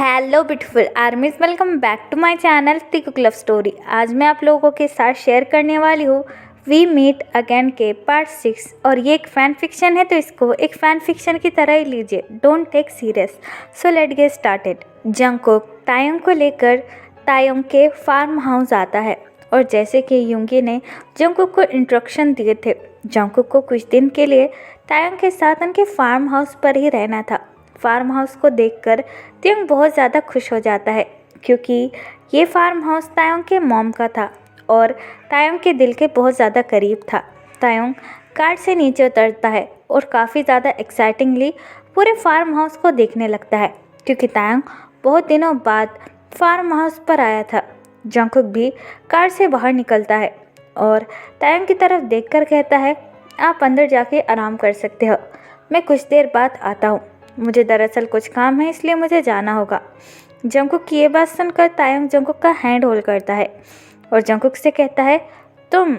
Hello beautiful armies, welcome back to my channel the Kook love story. आज मैं आप लोगों के साथ शेयर करने वाली हूँ वी मीट अगेन के पार्ट 6। और ये एक फ़ैन फिक्शन है तो इसको एक फ़ैन फिक्शन की तरह ही लीजिए, don't take serious. So let get started. Jungkook Taeyong को लेकर तायोंग के फार्म हाउस आता है और जैसे कि यूंगी ने जंगकुक को इंस्ट्रक्शन दिए थे, जंगकुक को कुछ दिन के लिए तायोंग के साथ उनके फार्म हाउस पर ही रहना था। फार्म हाउस को देखकर तायोंग बहुत ज़्यादा खुश हो जाता है क्योंकि ये फार्म हाउस तायोंग के मॉम का था और तायोंग के दिल के बहुत ज़्यादा करीब था। तायोंग कार से नीचे उतरता है और काफ़ी ज़्यादा एक्साइटिंगली पूरे फार्म हाउस को देखने लगता है क्योंकि तायोंग बहुत दिनों बाद फार्म हाउस पर आया था। जंगकुक भी कार से बाहर निकलता है और तायोंग की तरफ देखकर कहता है, आप अंदर जाके आराम कर सकते हो, मैं कुछ देर बाद आता हूँ, मुझे दरअसल कुछ काम है इसलिए मुझे जाना होगा। जंगकुक की ये बात सुनकर तायोंग जंगकुक का हैंड होल्ड करता है और जंगकुक से कहता है, तुम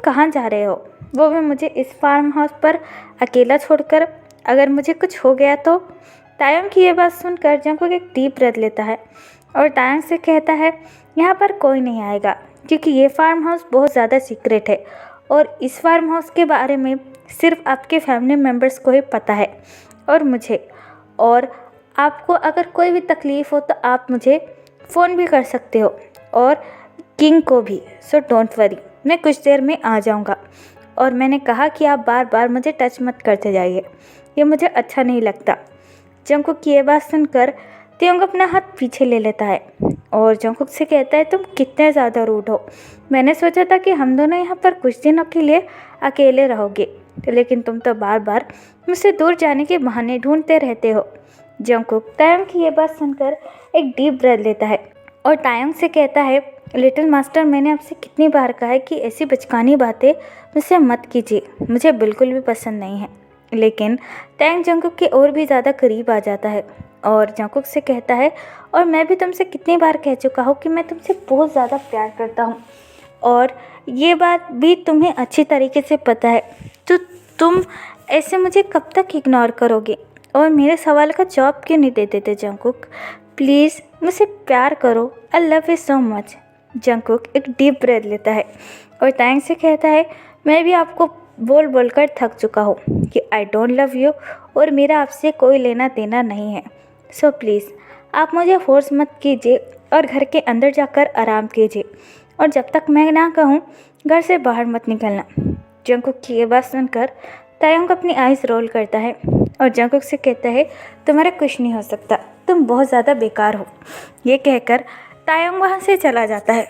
कहाँ जा रहे हो, वो भी मुझे इस फार्म हाउस पर अकेला छोड़कर, अगर मुझे कुछ हो गया तो। तायोंग की ये बात सुनकर जंगकुक एक डीप ब्रेथ लेता है और तायोंग से कहता है, यहाँ पर कोई नहीं आएगा क्योंकि ये फार्म हाउस बहुत ज़्यादा सीक्रेट है और इस फार्म हाउस के बारे में सिर्फ आपके फैमिली मेम्बर्स को ही पता है और मुझे। और आपको अगर कोई भी तकलीफ़ हो तो आप मुझे फ़ोन भी कर सकते हो और किंग को भी। सो डोंट वरी, मैं कुछ देर में आ जाऊंगा। और मैंने कहा कि आप बार बार मुझे टच मत करते जाइए, ये मुझे अच्छा नहीं लगता। जंगकुक की ये बात सुनकर तायोंग अपना हाथ पीछे ले लेता है और जंगकुक से कहता है, तुम कितने ज़्यादा रूड हो, मैंने सोचा था कि हम दोनों यहाँ पर कुछ दिनों के लिए अकेले रहोगे, लेकिन तुम तो बार बार मुझसे दूर जाने के बहाने ढूंढते रहते हो। जंगकुक तायोंग की ये बात सुनकर एक डीप ब्रेथ लेता है और तायोंग से कहता है, लिटिल मास्टर, मैंने आपसे कितनी बार कहा है कि ऐसी बचकानी बातें मुझसे मत कीजिए, मुझे बिल्कुल भी पसंद नहीं है। लेकिन तायोंग जंगकुक के और भी ज़्यादा करीब आ जाता है और जंगकुक से कहता है, और मैं भी तुमसे कितनी बार कह चुका हूँ कि मैं तुमसे बहुत ज़्यादा प्यार करता हूँ और ये बात भी तुम्हें अच्छी तरीके से पता है, तो तुम ऐसे मुझे कब तक इग्नोर करोगे और मेरे सवाल का जवाब क्यों नहीं दे देते। जंगकुक प्लीज़ मुझसे प्यार करो, I love you so much. Jungkook एक डीप ब्रेथ लेता है और तायोंग से कहता है, मैं भी आपको बोल बोल कर थक चुका हूँ कि आई डोंट लव यू और मेरा आपसे कोई लेना देना नहीं है। सो प्लीज़ आप मुझे फोर्स मत कीजिए और घर के अंदर जाकर आराम कीजिए और जब तक मैं ना कहूँ घर से बाहर मत निकलना। जंगकुक की ये बात सुनकर तायोंग अपनी आइज़ रोल करता है और जंगकुक से कहता है, तुम्हारा कुछ नहीं हो सकता, तुम बहुत ज़्यादा बेकार हो। ये कहकर तायोंग वहाँ से चला जाता है।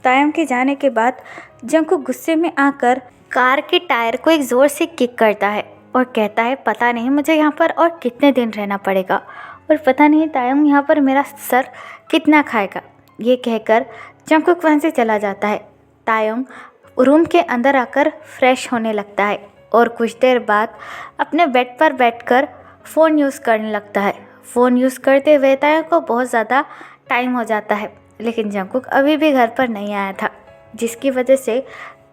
तायोंग के जाने के बाद जंगकुक गुस्से में आकर कार के टायर को एक ज़ोर से किक करता है और कहता है, पता नहीं मुझे यहाँ पर और कितने दिन रहना पड़ेगा और पता नहीं तायोंग यहाँ पर मेरा सर कितना खाएगा। ये कहकर जंगकुक वहाँ से चला जाता है। तायोंग रूम के अंदर आकर फ्रेश होने लगता है और कुछ देर बाद अपने बेड पर बैठकर फ़ोन यूज़ करने लगता है। फ़ोन यूज़ करते हुए तायोंग को बहुत ज़्यादा टाइम हो जाता है, लेकिन जंगकुक अभी भी घर पर नहीं आया था, जिसकी वजह से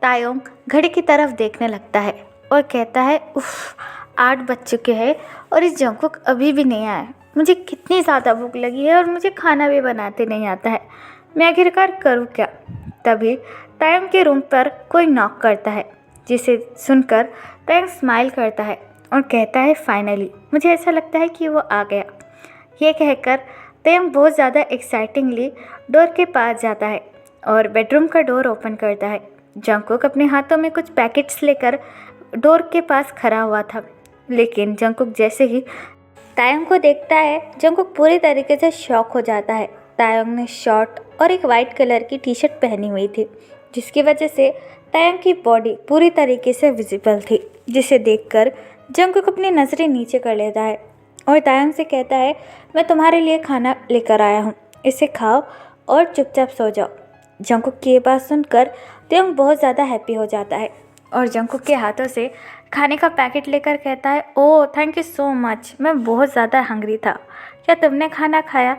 तायोंग घड़ी की तरफ देखने लगता है और कहता है, उफ, 8 बज चुके हैं और इस जंगकुक अभी भी नहीं आया, मुझे कितनी ज़्यादा भूख लगी है और मुझे खाना भी बनाते नहीं आता है, मैं आखिरकार करूँ क्या। तभी तायोंग के रूम पर कोई नॉक करता है, जिसे सुनकर तायोंग स्माइल करता है और कहता है, फाइनली मुझे ऐसा लगता है कि वो आ गया। ये कहकर तायोंग बहुत ज़्यादा एक्साइटिंगली डोर के पास जाता है और बेडरूम का डोर ओपन करता है। जंगकुक अपने हाथों में कुछ पैकेट्स लेकर डोर के पास खड़ा हुआ था, लेकिन जंगकुक जैसे ही तायोंग को देखता है, जंगकुक पूरी तरीके से शॉक हो जाता है। तायोंग ने शॉर्ट और एक वाइट कलर की टी शर्ट पहनी हुई थी, जिसकी वजह से तायोंग की बॉडी पूरी तरीके से विजिबल थी, जिसे देखकर जंगकुक अपनी नज़रें नीचे कर लेता है और तायोंग से कहता है, मैं तुम्हारे लिए खाना लेकर आया हूँ, इसे खाओ और चुपचाप सो जाओ। जंगकुक की ये बात सुनकर तायोंग बहुत ज़्यादा हैप्पी हो जाता है और जंगकुक के हाथों से खाने का पैकेट लेकर कहता है, oh thank you so much, मैं बहुत ज़्यादा हंग्री था, क्या तुमने खाना खाया।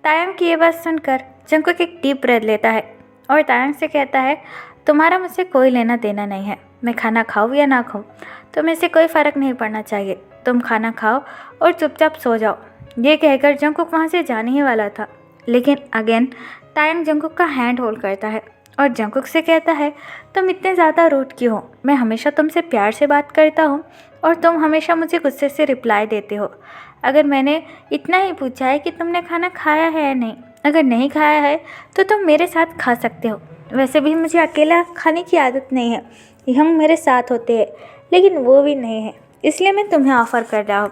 तायोंग की ये बात सुनकर जंगकुक एक डीप ब्रेथ लेता है और तायोंग से कहता है, तुम्हारा मुझसे कोई लेना देना नहीं है, मैं खाना खाऊँ या ना खाऊँ तुम्हें से कोई फ़र्क नहीं पड़ना चाहिए, तुम खाना खाओ और चुपचाप सो जाओ। ये कहकर जंगकुक वहाँ से जाने ही वाला था, लेकिन अगेन तायंग जंगकुक का हैंड होल्ड करता है और जंगकुक से कहता है, तुम इतने ज़्यादा रूड क्यों हो? मैं हमेशा तुमसे प्यार से बात करता हूँ और तुम हमेशा मुझे गुस्से से रिप्लाई देते हो। अगर मैंने इतना ही पूछा है कि तुमने खाना खाया है या नहीं, अगर नहीं खाया है तो तुम मेरे साथ खा सकते हो। वैसे भी मुझे अकेला खाने की आदत नहीं है, हम मेरे साथ होते हैं, लेकिन वो भी नहीं है, इसलिए मैं तुम्हें ऑफ़र कर रहा हूँ।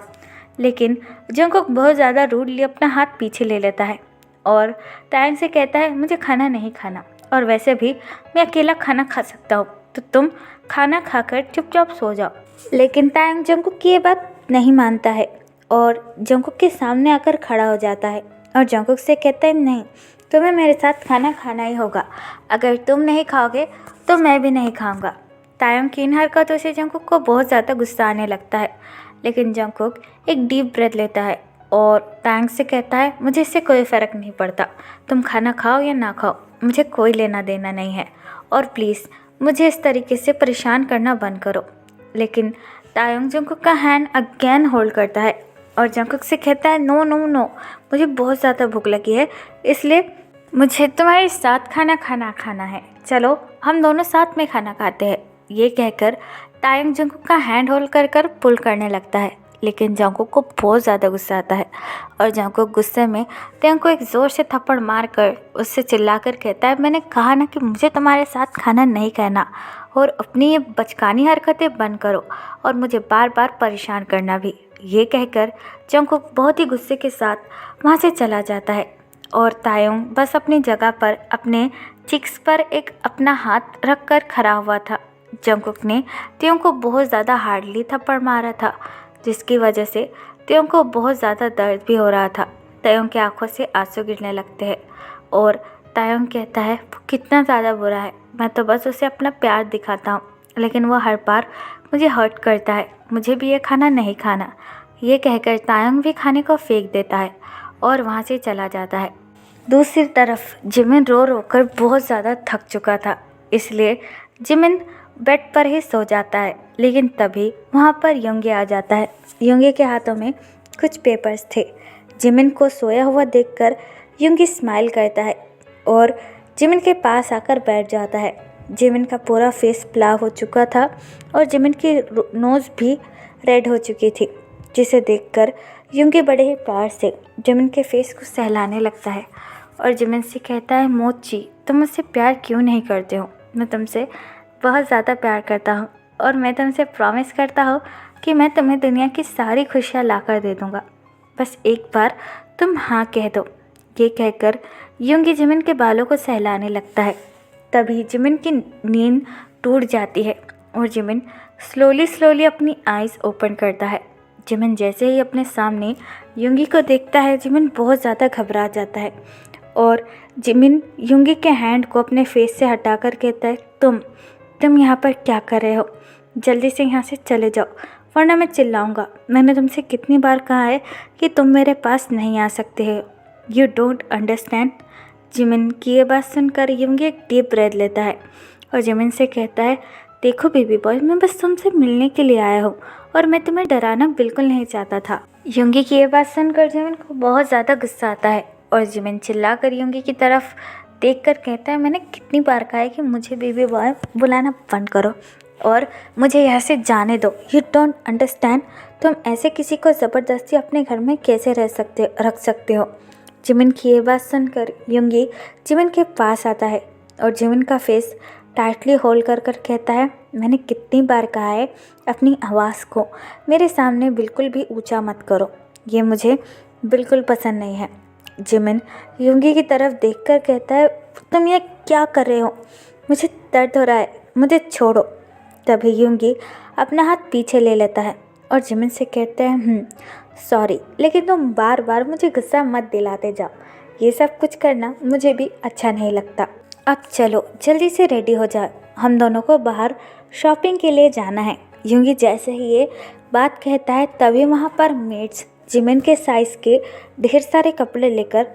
लेकिन जंगकुक बहुत ज़्यादा रूडली अपना हाथ पीछे ले लेता है और तायंग से कहता है, मुझे खाना नहीं खाना, और वैसे भी मैं अकेला खाना खा सकता हूँ, तो तुम खाना खाकर चुपचाप सो जाओ। लेकिन तायंग जंगकुक की ये बात नहीं मानता है और जंगकुक के सामने आकर खड़ा हो जाता है और जंगकुक से कहता है, नहीं, तुम्हें मेरे साथ खाना खाना ही होगा। अगर तुम नहीं खाओगे तो मैं भी नहीं खाऊंगा। तायंग की इन हरकतों से जंगकुक को बहुत ज़्यादा गुस्सा आने लगता है, लेकिन जंगकुक एक डीप ब्रेथ लेता है और तायंग से कहता है, मुझे इससे कोई फ़र्क नहीं पड़ता, तुम खाना खाओ या ना खाओ, मुझे कोई लेना देना नहीं है, और प्लीज़ मुझे इस तरीके से परेशान करना बंद करो। लेकिन तायंग जंगकुक का हैंड अगेन होल्ड करता है और जंगकुक से कहता है, नो नो नो, मुझे बहुत ज़्यादा भूख लगी है, इसलिए मुझे तुम्हारे साथ खाना है, चलो हम दोनों साथ में खाना खाते हैं। ये कहकर तायंग जंगकुक का हैंड होल्ड कर पुल करने लगता है, लेकिन जंगकुक को बहुत ज़्यादा गुस्सा आता है और जंगकुक गुस्से में तायंग को एक ज़ोर से थप्पड़ मारकर उससे चिल्लाकर कहता है, मैंने कहा ना कि मुझे तुम्हारे साथ खाना नहीं खाना, और अपनी ये बचकानी हरकतें बंद करो और मुझे बार बार परेशान करना भी। ये कहकर जंगकुक बहुत ही गुस्से के साथ वहाँ से चला जाता है और तायंग बस अपनी जगह पर अपने चिक्स पर एक अपना हाथ रख कर खड़ा हुआ था। जंगकुक ने तायंग को बहुत ज़्यादा हार्डली थप्पड़ मारा था, जिसकी वजह से तायंग को बहुत ज़्यादा दर्द भी हो रहा था। तायंग की आंखों से आंसू गिरने लगते हैं और तायंग कहता है, वो कितना ज़्यादा बुरा है, मैं तो बस उसे अपना प्यार दिखाता हूँ, लेकिन वो हर बार मुझे हर्ट करता है, मुझे भी ये खाना नहीं खाना। ये कहकर तायंग भी खाने को फेंक देता है और वहाँ से चला जाता है। दूसरी तरफ जिमिन रो रो कर बहुत ज़्यादा थक चुका था, इसलिए जिमिन बेड पर ही सो जाता है। लेकिन तभी वहाँ पर योंगी आ जाता है। योंगी के हाथों में कुछ पेपर्स थे। जिमिन को सोया हुआ देखकर योंगी स्माइल करता है और जिमिन के पास आकर बैठ जाता है। जिमिन का पूरा फेस ब्लैक हो चुका था और जिमिन की नोज़ भी रेड हो चुकी थी, जिसे देखकर योंगी बड़े ही प्यार से जिमिन के फेस को सहलाने लगता है और जिमिन से कहता है, मोची, तुम मुझसे प्यार क्यों नहीं करते हो? मैं तुमसे बहुत ज़्यादा प्यार करता हूँ और मैं तुमसे प्रॉमिस करता हूँ कि मैं तुम्हें दुनिया की सारी खुशियाँ ला कर दे दूँगा, बस एक बार तुम हाँ कह दो। ये कहकर योंगी जिमिन के बालों को सहलाने लगता है। तभी जिमिन की नींद टूट जाती है और जिमिन स्लोली अपनी आइज़ ओपन करता है। जिमिन जैसे ही अपने सामने योंगी को देखता है, जिमिन बहुत ज़्यादा घबरा जाता है और जिमिन योंगी के हैंड को अपने फेस से हटाकर कहता है, तुम यहाँ पर क्या कर रहे हो? जल्दी से यहाँ से चले जाओ, वरना मैं चिल्लाऊंगा। मैंने तुमसे कितनी बार कहा है कि तुम मेरे पास नहीं आ सकते हो। You don't understand. जिमिन की ये बात सुनकर योंगी एक डीप ब्रेथ लेता है और जिमिन से कहता है, देखो बेबी बॉय, मैं बस तुमसे मिलने के लिए आया हूँ और मैं तुम्हें डराना बिल्कुल नहीं चाहता था। योंगी की ये बात सुनकर जिमिन को बहुत ज़्यादा गुस्सा आता है और जिमिन चिल्लाकर योंगी की तरफ देखकर कहता है, मैंने कितनी बार कहा है कि मुझे बेबी बॉय बुलाना बंद करो और मुझे यहाँ से जाने दो। You don't understand. तुम ऐसे किसी को ज़बरदस्ती अपने घर में कैसे रख सकते हो? जिमिन की ये बात सुनकर योंगी जिमिन के पास आता है और जिमिन का फेस टाइटली होल्ड कर कहता है, मैंने कितनी बार कहा है अपनी आवाज़ को मेरे सामने बिल्कुल भी ऊंचा मत करो, ये मुझे बिल्कुल पसंद नहीं है। जिमिन योंगी की तरफ देखकर कहता है, तुम ये क्या कर रहे हो? मुझे दर्द हो रहा है, मुझे छोड़ो। तभी योंगी अपना हाथ पीछे ले लेता है और जिमिन से कहते हैं, सॉरी, लेकिन तुम बार बार मुझे गुस्सा मत दिलाते जाओ, ये सब कुछ करना मुझे भी अच्छा नहीं लगता। अब चलो जल्दी से रेडी हो जाओ, हम दोनों को बाहर शॉपिंग के लिए जाना है। योंगी जैसे ही ये बात कहता है तभी वहाँ पर मेड्स जिमिन के साइज़ के ढेर सारे कपड़े लेकर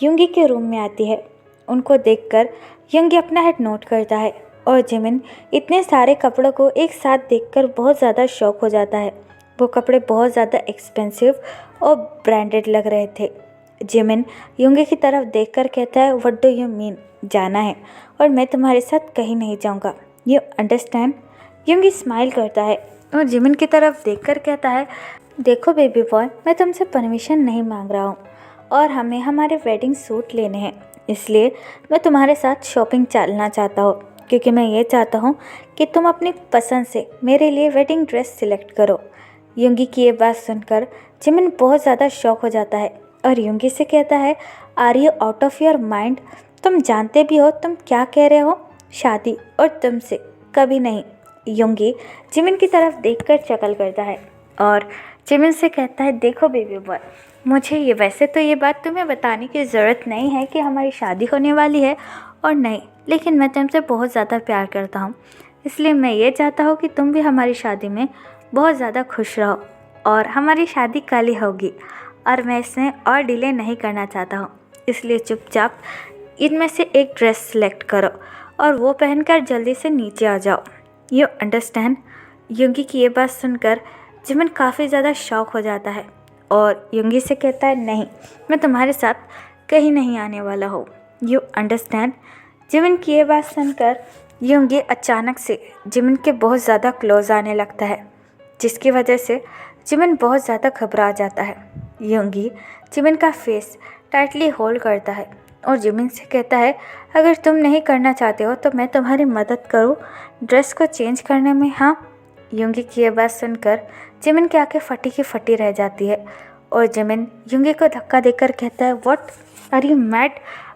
योंगी के रूम में आती है। उनको देखकर योंगी अपना हेड नोट करता है और जिमिन इतने सारे कपड़ों को एक साथ देखकर बहुत ज़्यादा शॉक हो जाता है। वो कपड़े बहुत ज़्यादा एक्सपेंसिव और ब्रांडेड लग रहे थे। जिमिन युंगी की तरफ देखकर कहता है, व्हाट डू यू मीन? जाना है, और मैं तुम्हारे साथ कहीं नहीं जाऊँगा, यू अंडरस्टैंड? युंगी स्माइल करता है और जिमिन की तरफ देखकर कहता है, देखो बेबी बॉय, मैं तुमसे परमिशन नहीं मांग रहा हूँ और हमें हमारे वेडिंग सूट लेने हैं, इसलिए मैं तुम्हारे साथ शॉपिंग चलना चाहता हूँ, क्योंकि मैं ये चाहता हूँ कि तुम अपनी पसंद से मेरे लिए वेडिंग ड्रेस सिलेक्ट करो। युंगी की ये बात सुनकर जिमिन बहुत ज़्यादा शॉक हो जाता है और युंगी से कहता है, are you out of your mind? तुम जानते भी हो तुम क्या कह रहे हो? शादी और तुमसे कभी नहीं। युंगी जिमिन की तरफ देखकर चकल करता है और जिमिन से कहता है, देखो बेबी बॉय, मुझे ये वैसे तो ये बात तुम्हें बताने की ज़रूरत नहीं है कि हमारी शादी होने वाली है और नहीं, लेकिन मैं तुमसे बहुत ज़्यादा प्यार करता हूँ, इसलिए मैं ये चाहता हूँ कि तुम भी हमारी शादी में बहुत ज़्यादा खुश रहो और हमारी शादी कल ही होगी और मैं इसमें और डिले नहीं करना चाहता हूँ, इसलिए चुपचाप इनमें से एक ड्रेस सेलेक्ट करो और वो पहनकर जल्दी से नीचे आ जाओ, यू अंडरस्टैंड? युंगी की ये बात सुनकर जिमिन काफ़ी ज़्यादा शॉक हो जाता है और युंगी से कहता है, नहीं, मैं तुम्हारे साथ कहीं नहीं आने वाला हूँ, यू अंडरस्टैंड? जिमिन की ये बात सुनकर युंगी अचानक से जिमिन के बहुत ज़्यादा क्लोज आने लगता है, जिसकी वजह से जिमिन बहुत ज़्यादा घबरा जाता है। युंगी जिमिन का फेस टाइटली होल्ड करता है और जिमिन से कहता है, अगर तुम नहीं करना चाहते हो तो मैं तुम्हारी मदद करूँ ड्रेस को चेंज करने में, हाँ? युंगी की ये बात सुनकर जिमिन की आंखें फटी की फटी रह जाती है और जिमिन युंगी को धक्का देकर कहता है, what, are you mad?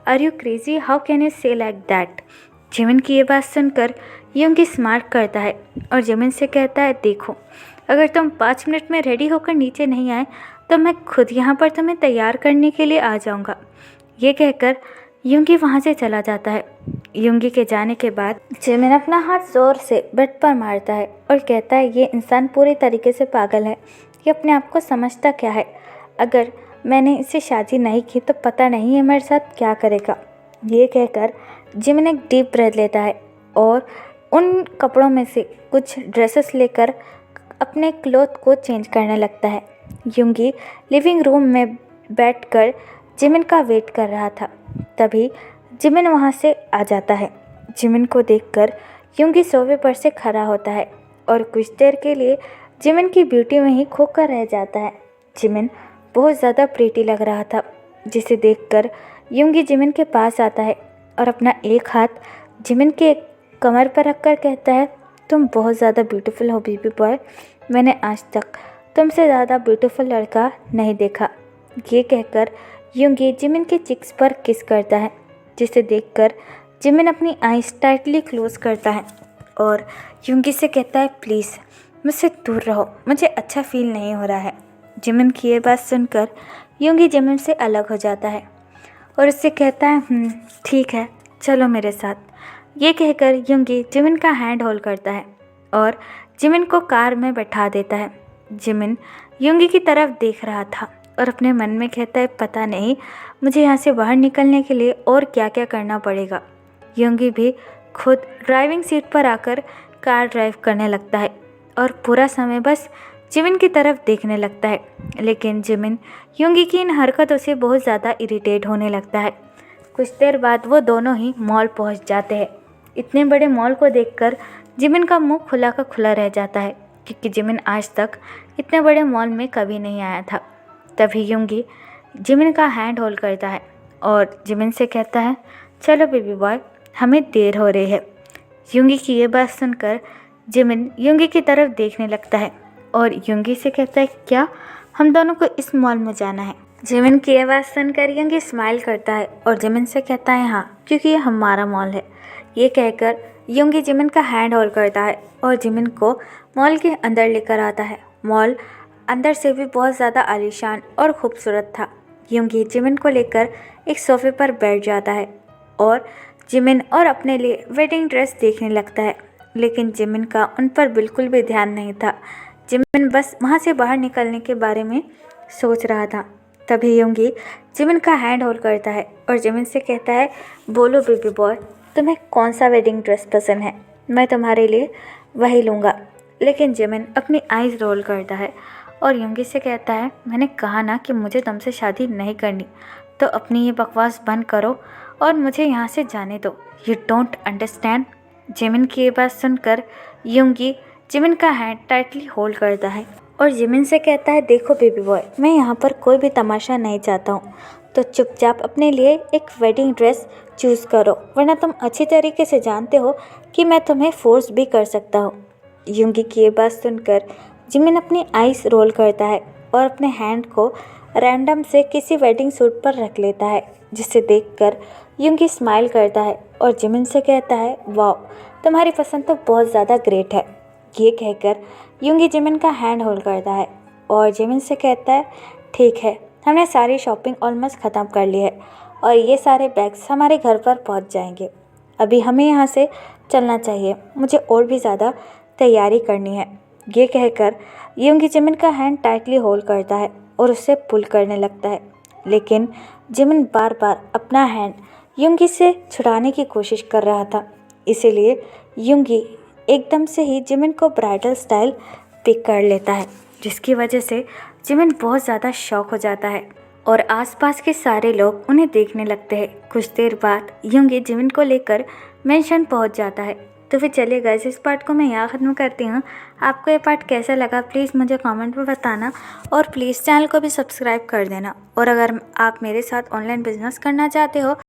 Are you crazy? How can you say like that? Jimin की ये बात सुनकर युंगी स्मार्ट करता है और जिमिन से कहता है, देखो, अगर तुम 5 मिनट में रेडी होकर नीचे नहीं आए तो मैं खुद यहाँ पर तुम्हें तैयार करने के लिए आ जाऊँगा। ये कहकर युंगी वहाँ से चला जाता है। युंगी के जाने के बाद जिमिन अपना हाथ ज़ोर से बेड पर मारता है और कहता है, ये इंसान पूरी तरीके से पागल है, ये अपने आप को समझता क्या है? अगर मैंने इससे शादी नहीं की तो पता नहीं है मेरे साथ क्या करेगा। ये कहकर जिमिन एक डीप ब्रेथ लेता है और उन कपड़ों में से कुछ ड्रेसेस लेकर अपने क्लोथ को चेंज करने लगता है। युंगी लिविंग रूम में बैठकर जिमिन का वेट कर रहा था, तभी जिमिन वहाँ से आ जाता है। जिमिन को देखकर युंगी सोफे पर से खड़ा होता है और कुछ देर के लिए जिमिन की ब्यूटी में ही खोकर रह जाता है। जिमिन बहुत ज़्यादा प्रीटी लग रहा था, जिसे देखकर युंगी जिमिन के पास आता है और अपना एक हाथ जिमिन के कमर पर रखकर कहता है, तुम बहुत ज़्यादा ब्यूटीफुल हो बेबी बॉय, मैंने आज तक तुमसे ज़्यादा ब्यूटीफुल लड़का नहीं देखा। ये कहकर युंगी जिमिन के चिक्स पर किस करता है, जिसे देखकर जिमिन अपनी आईज टाइटली क्लोज करता है और युंगी से कहता है, प्लीज़ मुझसे दूर रहो, मुझे अच्छा फील नहीं हो रहा है। जिमिन की ये बात सुनकर युंगी जिमिन से अलग हो जाता है और उससे कहता है, ठीक है, चलो मेरे साथ। ये कहकर युंगी जिमिन का हैंड होल्ड करता है और जिमिन को कार में बैठा देता है। जिमिन युंगी की तरफ देख रहा था और अपने मन में कहता है, पता नहीं मुझे यहाँ से बाहर निकलने के लिए और क्या क्या करना पड़ेगा। युंगी भी खुद ड्राइविंग सीट पर आकर कार ड्राइव करने लगता है और पूरा समय बस जिमिन की तरफ देखने लगता है। लेकिन जिमिन युंगी की इन हरकतों से बहुत ज़्यादा इरिटेट होने लगता है। कुछ देर बाद वो दोनों ही मॉल पहुंच जाते हैं। इतने बड़े मॉल को देखकर जिमिन का मुंह खुला का खुला रह जाता है, क्योंकि जिमिन आज तक इतने बड़े मॉल में कभी नहीं आया था। तभी युंगी जिमिन का हैंड होल्ड करता है और जिमिन से कहता है, चलो बेबी बॉय, हमें देर हो रही है। युंगी की ये बात सुनकर जिमिन युंगी की तरफ देखने लगता है और युंगी से कहता है, क्या हम दोनों को इस मॉल में जाना है? जिमिन की ये बात सुनकर युंगी स्माइल करता है और जिमिन से कहता है, हाँ, क्योंकि ये हमारा मॉल है। ये कहकर युंगी जिमिन का हैंड होल्ड करता है और जिमिन को मॉल के अंदर लेकर आता है। मॉल अंदर से भी बहुत ज़्यादा आलीशान और खूबसूरत था। युंगी जिमिन को लेकर एक सोफे पर बैठ जाता है और जिमिन और अपने लिए वेडिंग ड्रेस देखने लगता है, लेकिन जिमिन का उन पर बिल्कुल भी ध्यान नहीं था। जिमिन बस वहाँ से बाहर निकलने के बारे में सोच रहा था। तभी युंगी जिमिन का हैंड होल्ड करता है और जिमिन से कहता है, बोलो बेबी बॉय, तुम्हें कौन सा वेडिंग ड्रेस पसंद है? मैं तुम्हारे लिए वही लूँगा। लेकिन जिमिन अपनी आईज रोल करता है और युंगी से कहता है, मैंने कहा ना कि मुझे तुमसे शादी नहीं करनी, तो अपनी ये बकवास बंद करो और मुझे यहाँ से जाने दो। You don't understand. जिमिन की ये बात सुनकर युंगी जिमिन का हैंड टाइटली होल्ड करता है और जिमिन से कहता है, देखो बेबी बॉय, मैं यहाँ पर कोई भी तमाशा नहीं चाहता हूँ, तो चुपचाप अपने लिए एक वेडिंग ड्रेस चूज़ करो, वरना तुम अच्छी तरीके से जानते हो कि मैं तुम्हें फोर्स भी कर सकता हूँ। युंगी की ये बात सुनकर जिमिन अपनी आईज रोल करता है और अपने हैंड को रैंडम से किसी वेडिंग सूट पर रख लेता है, जिसे देखकर युंगी स्माइल करता है और जिमिन से कहता है, वाह, तुम्हारी पसंद तो बहुत ज़्यादा ग्रेट है। ये कहकर युंगी जिमिन का हैंड होल्ड करता है और जिमिन से कहता है, ठीक है, हमने सारी शॉपिंग ऑलमोस्ट ख़त्म कर ली है और ये सारे बैग्स हमारे घर पर पहुंच जाएंगे। अभी हमें यहाँ से चलना चाहिए, मुझे और भी ज़्यादा तैयारी करनी है। ये कहकर युंगी जिमिन का हैंड टाइटली होल्ड करता है और उसे पुल करने लगता है, लेकिन जिमिन बार बार अपना हैंड युंगी से छुड़ाने की कोशिश कर रहा था। इसीलिए युंगी एकदम से ही जिमिन को ब्राइडल स्टाइल पिक कर लेता है, जिसकी वजह से जिमिन बहुत ज़्यादा शॉक हो जाता है और आसपास के सारे लोग उन्हें देखने लगते हैं। कुछ देर बाद युंगी जिमिन को लेकर मेंशन पहुंच जाता है। तो फिर चलिए गाइस, इस पार्ट को मैं यहाँ ख़त्म करती हूँ। आपको ये पार्ट कैसा लगा प्लीज़ मुझे कमेंट में बताना और प्लीज़ चैनल को भी सब्सक्राइब कर देना। और अगर आप मेरे साथ ऑनलाइन बिजनेस करना चाहते हो